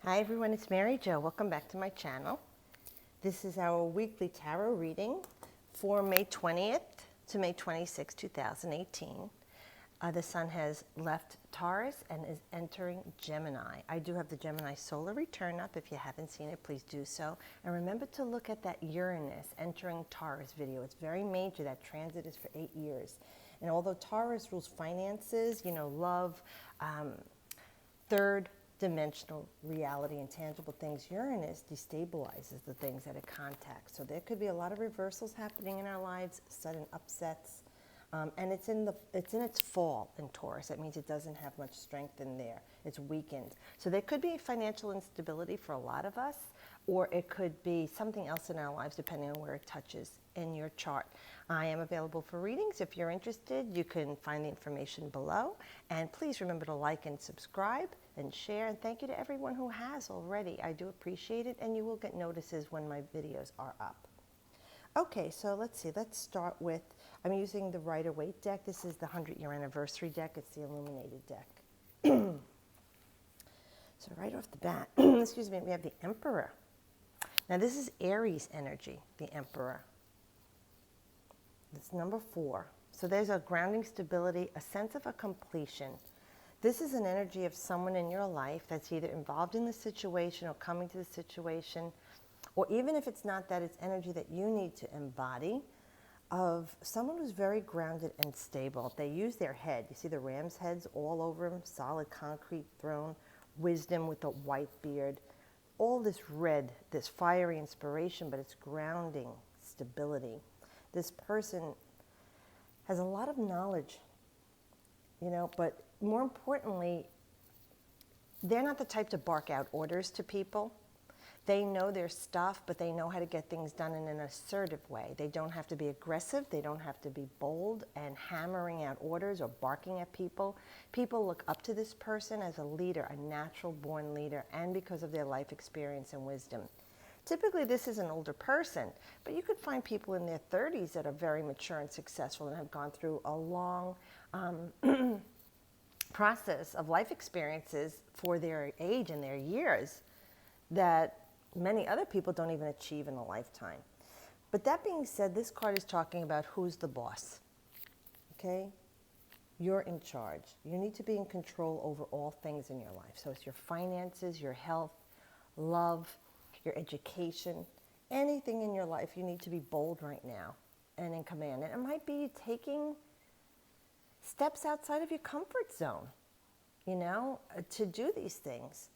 Hi everyone, it's Mary Jo. Welcome back to my channel. This is our weekly tarot reading for May 20th to May 26, 2018. The sun has left Taurus and is entering Gemini. I do have the Gemini solar return up. If you haven't seen it, please do so. And remember to look at that Uranus entering Taurus video. It's very major. That transit is for 8 years. And although Taurus rules finances, love, third dimensional reality and tangible things, Uranus destabilizes the things that it contacts. So there could be a lot of reversals happening in our lives, sudden upsets, and it's in its fall in Taurus. That means it doesn't have much strength in there. It's weakened. So there could be financial instability for a lot of us, or it could be something else in our lives depending on where it touches in your chart. I am available for readings. If you're interested, you can find the information below. And please remember to like and subscribe and share. And thank you to everyone who has already. I do appreciate it, and you will get notices when my videos are up. Okay, so let's see. Let's start with, I'm using the Rider-Waite deck. This is the 100-year anniversary deck. It's the illuminated deck. So right off the bat, excuse me, we have the Emperor. Now this is Aries energy, the Emperor. It's number 4. So there's a grounding stability, a sense of a completion. This is an energy of someone in your life that's either involved in the situation or coming to the situation, or even if it's not that, it's energy that you need to embody of someone who's very grounded and stable. They use their head. You see the ram's heads all over them, solid concrete throne, wisdom with a white beard, all this red, this fiery inspiration, but it's grounding, stability. This person has a lot of knowledge, but more importantly, they're not the type to bark out orders to people. They know their stuff, but they know how to get things done in an assertive way. They don't have to be aggressive. They don't have to be bold and hammering out orders or barking at people. People look up to this person as a leader, a natural born leader, and because of their life experience and wisdom. Typically, this is an older person, but you could find people in their 30s that are very mature and successful and have gone through a long process of life experiences for their age and their years that many other people don't even achieve in a lifetime. But that being said, this card is talking about who's the boss, okay? You're in charge. You need to be in control over all things in your life. So it's your finances, your health, love, your education, anything in your life. You need to be bold right now and in command. And it might be taking steps outside of your comfort zone, to do these things.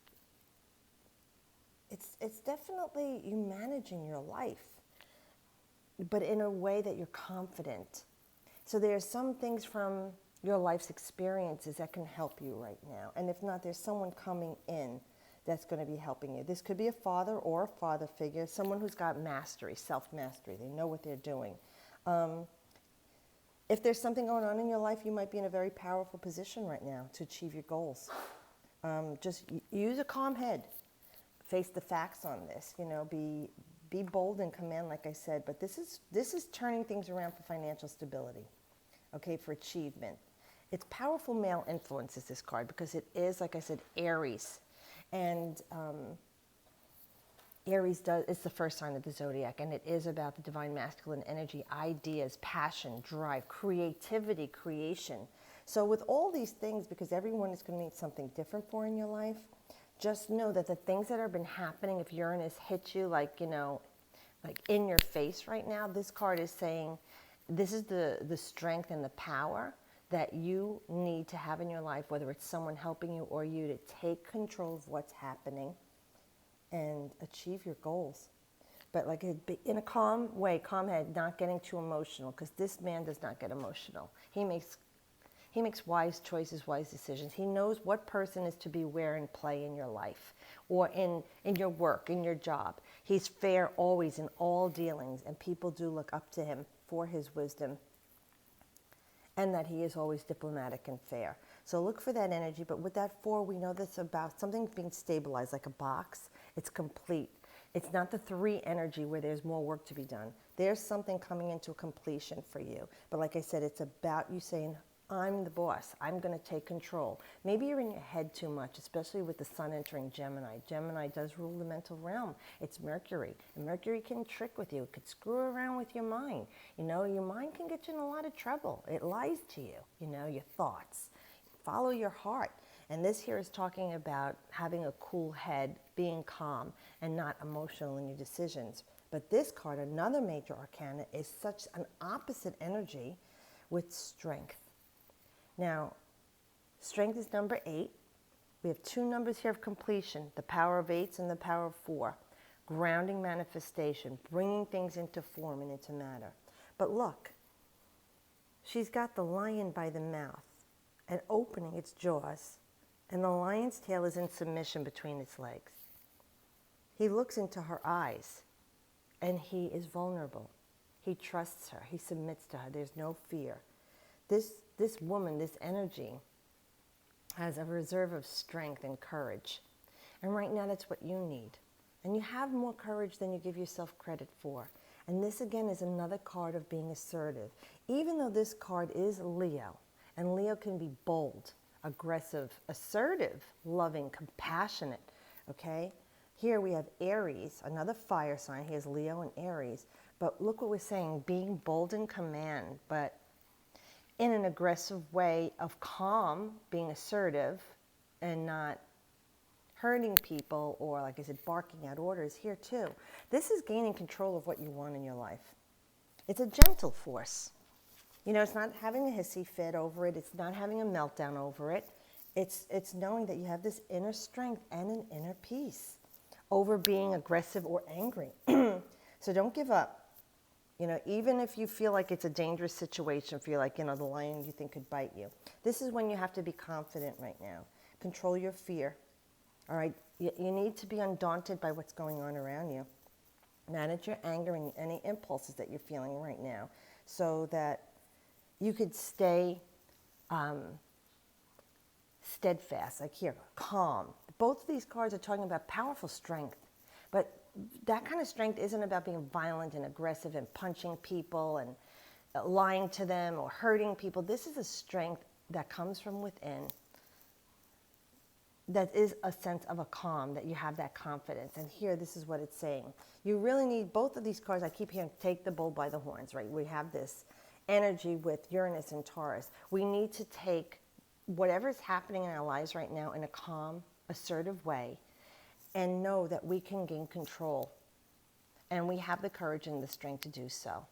It's definitely you managing your life, but in a way that you're confident. So there's some things from your life's experiences that can help you right now. And if not, there's someone coming in that's going to be helping you. This could be a father or a father figure, someone who's got mastery, self-mastery. They know what they're doing. If there's something going on in your life, you might be in a very powerful position right now to achieve your goals. Just use a calm head. Face the facts on this, be bold and command, like I said, but this is turning things around for financial stability, okay, for achievement. It's powerful male influences, this card, because it is, like I said, Aries. And Aries is the first sign of the zodiac, and it is about the divine masculine energy, ideas, passion, drive, creativity, creation. So with all these things, because everyone is going to need something different for in your life, just know that the things that have been happening, if Uranus hits you like in your face right now, this card is saying this is the strength and the power that you need to have in your life, whether it's someone helping you or you, to take control of what's happening and achieve your goals. But like in a calm way, calm head, not getting too emotional, because this man does not get emotional. He makes wise choices, wise decisions. He knows what person is to be where and play in your life or in your work, in your job. He's fair always in all dealings, and people do look up to him for his wisdom and that he is always diplomatic and fair. So look for that energy. But with that 4, we know that's about something being stabilized, like a box. It's complete. It's not the 3 energy where there's more work to be done. There's something coming into a completion for you. But like I said, it's about you saying, I'm the boss. I'm going to take control. Maybe you're in your head too much, especially with the sun entering Gemini. Gemini does rule the mental realm. It's Mercury. And Mercury can trick with you. It could screw around with your mind. You know, your mind can get you in a lot of trouble. It lies to you, you know, your thoughts. Follow your heart. And this here is talking about having a cool head, being calm, and not emotional in your decisions. But this card, another major arcana, is such an opposite energy with strength. Now, strength is number 8. We have 2 numbers here of completion, the power of 8s and the power of 4. Grounding manifestation, bringing things into form and into matter. But look, she's got the lion by the mouth and opening its jaws, and the lion's tail is in submission between its legs. He looks into her eyes, and he is vulnerable. He trusts her. He submits to her. There's no fear. This woman, this energy, has a reserve of strength and courage. And right now, that's what you need. And you have more courage than you give yourself credit for. And this, again, is another card of being assertive. Even though this card is Leo, and Leo can be bold, aggressive, assertive, loving, compassionate, okay? Here we have Aries, another fire sign. He has Leo and Aries. But look what we're saying, being bold in command, but in an aggressive way of calm, being assertive, and not hurting people or, like I said, barking out orders here too. This is gaining control of what you want in your life. It's a gentle force. You know, it's not having a hissy fit over it. It's not having a meltdown over it. It's knowing that you have this inner strength and an inner peace over being aggressive or angry. So don't give up. You know, even if you feel like it's a dangerous situation, feel like, you know, the lion you think could bite you. This is when you have to be confident right now. Control your fear. All right? You need to be undaunted by what's going on around you. Manage your anger and any impulses that you're feeling right now so that you could stay steadfast, like here, calm. Both of these cards are talking about powerful strength, but that kind of strength isn't about being violent and aggressive and punching people and lying to them or hurting people. This is a strength that comes from within, that is a sense of a calm, that you have that confidence. And here, this is what it's saying. You really need both of these cards. I keep hearing, take the bull by the horns, right? We have this energy with Uranus and Taurus. We need to take whatever is happening in our lives right now in a calm, assertive way and know that we can gain control. And we have the courage and the strength to do so.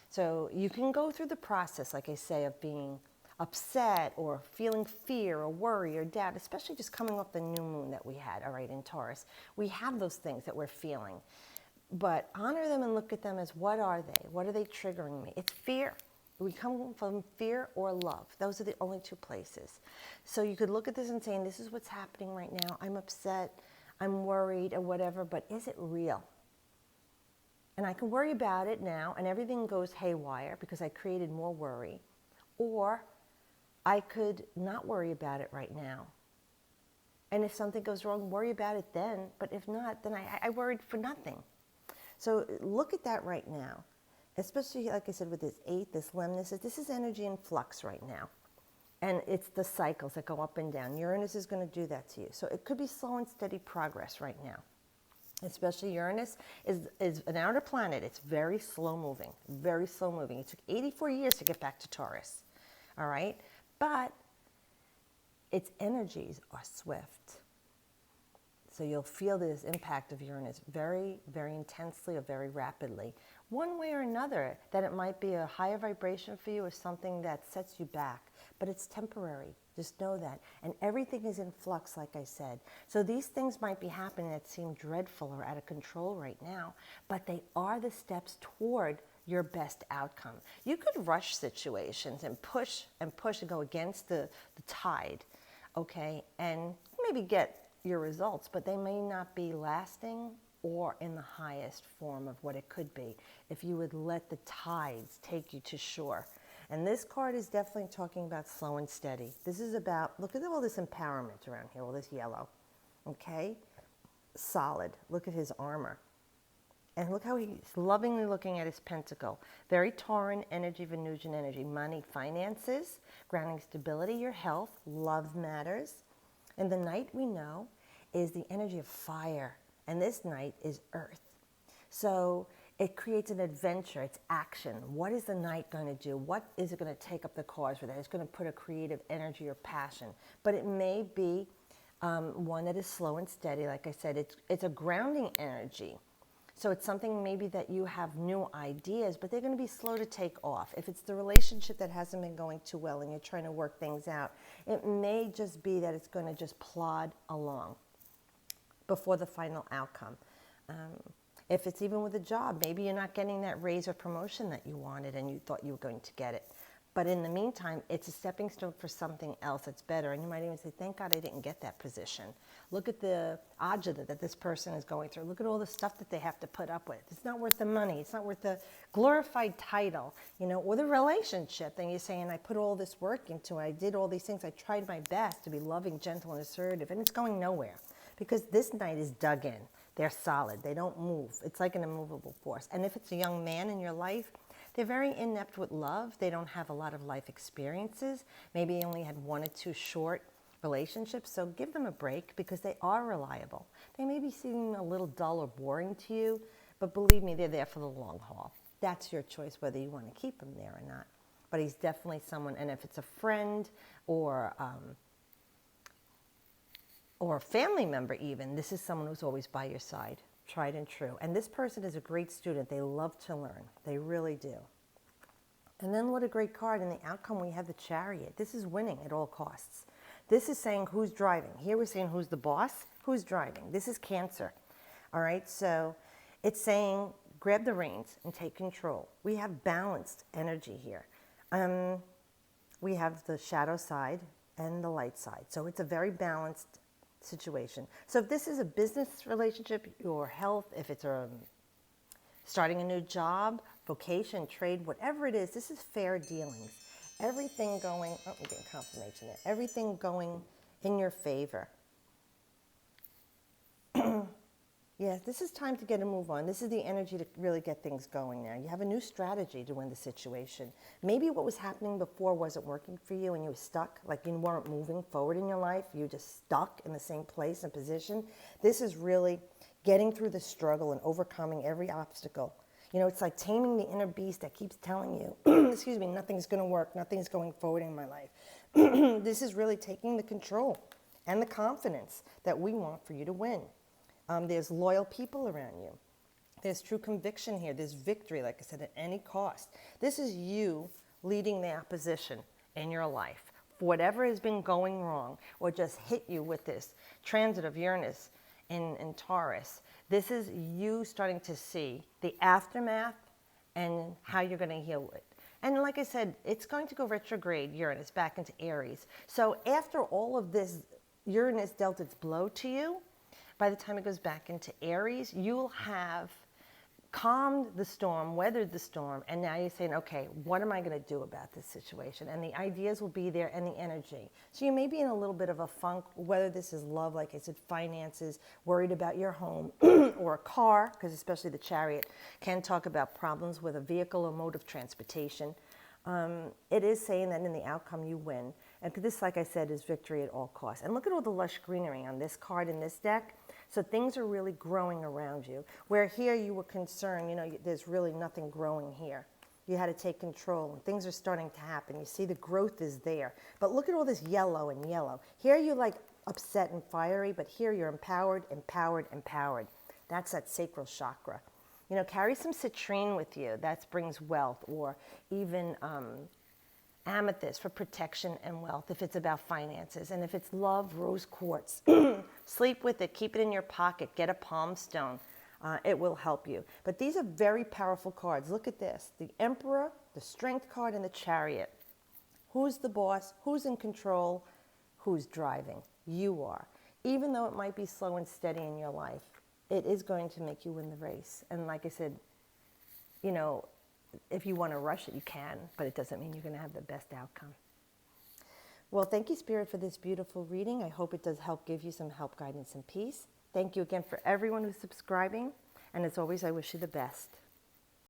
So you can go through the process, like I say, of being upset or feeling fear or worry or doubt, especially just coming off the new moon that we had, all right, in Taurus. We have those things that we're feeling. But honor them and look at them as, what are they? What are they triggering me? It's fear. We come from fear or love. Those are the only 2 places. So you could look at this and say, this is what's happening right now. I'm upset, I'm worried or whatever, but is it real? And I can worry about it now and everything goes haywire because I created more worry. Or I could not worry about it right now. And if something goes wrong, worry about it then. But if not, then I worried for nothing. So look at that right now. Especially, like I said, with this 8, this lemnis, this is energy in flux right now. And it's the cycles that go up and down. Uranus is going to do that to you. So it could be slow and steady progress right now. Especially Uranus is an outer planet. It's very slow moving, very slow moving. It took 84 years to get back to Taurus, all right? But its energies are swift. So you'll feel this impact of Uranus very, very intensely or very rapidly. One way or another, that it might be a higher vibration for you or something that sets you back. But it's temporary. Just know that. And everything is in flux, like I said. So these things might be happening that seem dreadful or out of control right now, but they are the steps toward your best outcome. You could rush situations and push and go against the tide, okay, and maybe get your results, but they may not be lasting or in the highest form of what it could be if you would let the tides take you to shore. And this card is definitely talking about slow and steady. This is about, look at all this empowerment around here, all this yellow, okay? Solid. Look at his armor. And look how he's lovingly looking at his pentacle. Very Tauran energy, Venusian energy. Money, finances, grounding stability, your health, love matters. And the Knight, we know, is the energy of fire. And this Knight is earth. So it creates an adventure. It's action. What is the Knight going to do? What is it going to take up the cause for that? It's going to put a creative energy or passion. But it may be one that is slow and steady. Like I said, it's a grounding energy. So it's something maybe that you have new ideas, but they're going to be slow to take off. If it's the relationship that hasn't been going too well and you're trying to work things out, it may just be that it's going to just plod along before the final outcome. If it's even with a job, maybe you're not getting that raise or promotion that you wanted and you thought you were going to get it. But in the meantime, it's a stepping stone for something else that's better. And you might even say, thank God I didn't get that position. Look at the ajita that this person is going through. Look at all the stuff that they have to put up with. It's not worth the money. It's not worth the glorified title, or the relationship. And you're saying, I put all this work into it. I did all these things. I tried my best to be loving, gentle, and assertive. And it's going nowhere because this Knight is dug in. They're solid. They don't move. It's like an immovable force. And if it's a young man in your life, they're very inept with love. They don't have a lot of life experiences. Maybe they only had 1 or 2 short relationships. So give them a break because they are reliable. They may be seeming a little dull or boring to you, but believe me, they're there for the long haul. That's your choice whether you want to keep him there or not. But he's definitely someone, and if it's a friend or a family member even, this is someone who's always by your side, tried and true. And this person is a great student. They love to learn. They really do. And then what a great card. In the outcome, we have the Chariot. This is winning at all costs. This is saying who's driving. Here we're saying who's the boss, who's driving. This is Cancer. All right, so it's saying grab the reins and take control. We have balanced energy here. We have the shadow side and the light side. So it's a very balanced situation. So if this is a business relationship, your health, if it's starting a new job, vocation, trade, whatever it is, this is fair dealings. Everything going, oh, we're getting confirmation there. Everything going in your favor. Yeah, this is time to get a move on. This is the energy to really get things going now. You have a new strategy to win the situation. Maybe what was happening before wasn't working for you and you were stuck, like you weren't moving forward in your life. You were just stuck in the same place and position. This is really getting through the struggle and overcoming every obstacle. It's like taming the inner beast that keeps telling you, excuse me, nothing's going to work, nothing's going forward in my life. This is really taking the control and the confidence that we want for you to win. There's loyal people around you. There's true conviction here. There's victory, like I said, at any cost. This is you leading the opposition in your life. For whatever has been going wrong or just hit you with this transit of Uranus in Taurus, this is you starting to see the aftermath and how you're going to heal it. And like I said, it's going to go retrograde Uranus back into Aries. So after all of this, Uranus dealt its blow to you. By the time it goes back into Aries, you'll have calmed the storm, weathered the storm, and now you're saying, okay, what am I going to do about this situation? And the ideas will be there and the energy. So you may be in a little bit of a funk, whether this is love, like I said, finances, worried about your home or a car, because especially the Chariot can talk about problems with a vehicle or mode of transportation. It is saying that in the outcome you win. And this, like I said, is victory at all costs. And look at all the lush greenery on this card in this deck. So things are really growing around you. Where here you were concerned, there's really nothing growing here. You had to take control, and things are starting to happen. You see the growth is there. But look at all this yellow and yellow. Here you're like upset and fiery, but here you're empowered, empowered, empowered. That's that sacral chakra. Carry some citrine with you. That brings wealth, or even amethyst for protection and wealth if it's about finances. And if it's love, rose quartz. Sleep with it. Keep it in your pocket. Get a palm stone. It will help you. But these are very powerful cards. Look at this. The Emperor, the Strength card, and the Chariot. Who's the boss? Who's in control? Who's driving? You are. Even though it might be slow and steady in your life, it is going to make you win the race. And like I said, if you want to rush it, you can, but it doesn't mean you're going to have the best outcome. Well, thank you, Spirit, for this beautiful reading. I hope it does help give you some help, guidance, and peace. Thank you again for everyone who's subscribing. And as always, I wish you the best.